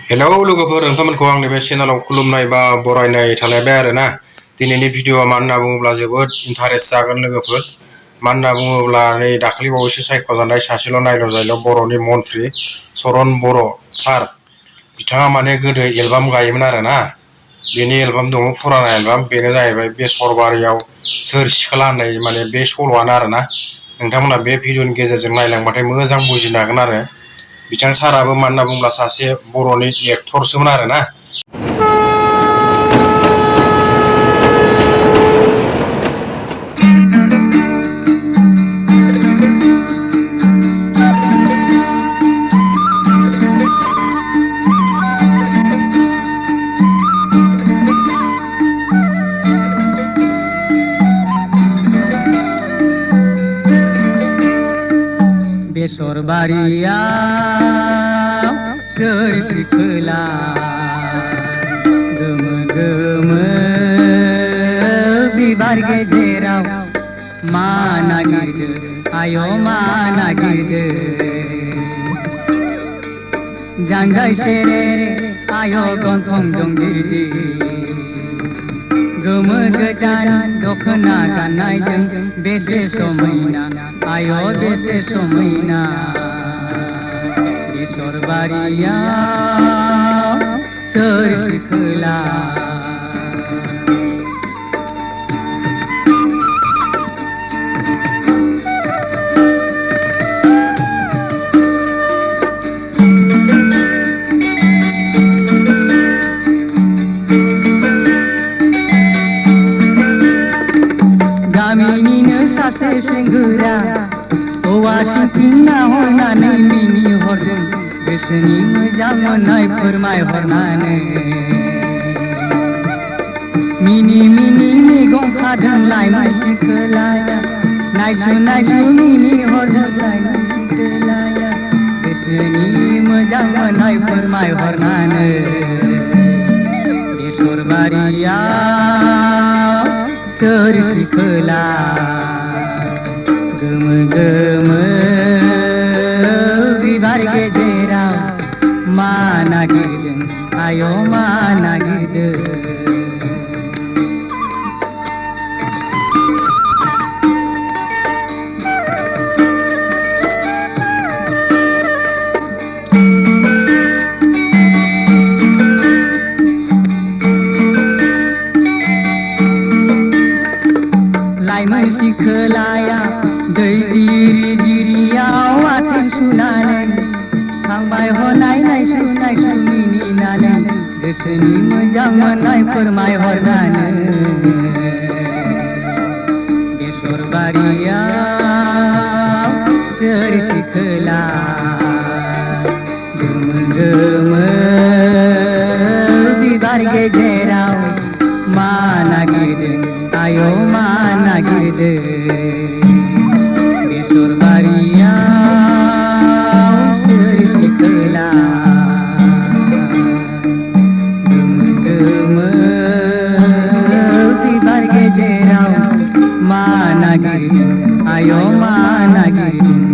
Hello लोगोफोर नोंथांमोनखौ आंनि बे चेनेलाव खुलुमनाय बा बरायनाय थालायबाय आरोना। दिनैनि भिडिअआ मा होनना बुङोब्ला जोबोद इन्टारेस्ट जागोन लोगोफोर। मा होनना बुङोब्ला नै दाखालि बावैसो सायख'जानाय सासेल' नायल' जायल' बर'नि मन्थ्रि चरन बर' सार बिथाङा माने गोदो एलबाम गायोमोन आरोना। बेनि एलबाम दङ फुराना एलबाम, बेनो जाहैबाय बेसरबारियाव सोर सिख्ला होननाय माने बे सल'आनो आरोना। नोंथांमोना बे भिडिअनि गेजेरजों नायलांबाथाय मोजां बुजिनो हागोन आरो। बिथां साराबो मा होनना बुङोब्ला सासे बर'नि एक्टरसोमोन आरोना। बेसरबारियाव सोर सिख्ला गोमो गोमो बिबार गेजेराव मा नागिरदो आय' मा नागिरदो जानजाय सेरे आय' गन्थं दं गिदिर गोमो गोदान दखना गाननायजों बेसे समायना आय' बेसे समायना बेसरबारियाव सोर सिख्ला गामिनिनो सासे सेंग्रा हौवा सिंथिंना हरनानै मिनि हरदों गोसोनि मोजां मोननाय फोरमायहरनानै मिनि मिनि मैगं खादों लाइमोन सिख्लाया नायसु नायसु मिनि हरदों लाइमोन सिख्लाया गोसोनि मोजां मोननाय फोरमायहरनानै बेसरबारियाव सोर सिख्ला गोमो गोमो बिबार गेजेराव मा नागिरदों आय' मा नागिरदों लाइमोन सिख्लाया दै जिरि जिरियाव आथिं सुनानै थांबाय हनाय नायसु नायसु मिनिनानै गोसोनि मोजां मोननाय फोरमायहरनानै बेसरबारियाव सोर सिख्ला गोमो गोमो बिबार गेजेराव मा नागिरदों आय' मा नागिरदों बेसरबारियाव सोर सिख्ला गोमो गोमो बिबार गेजेराव मा नागिरदों आय' मा नागिरदों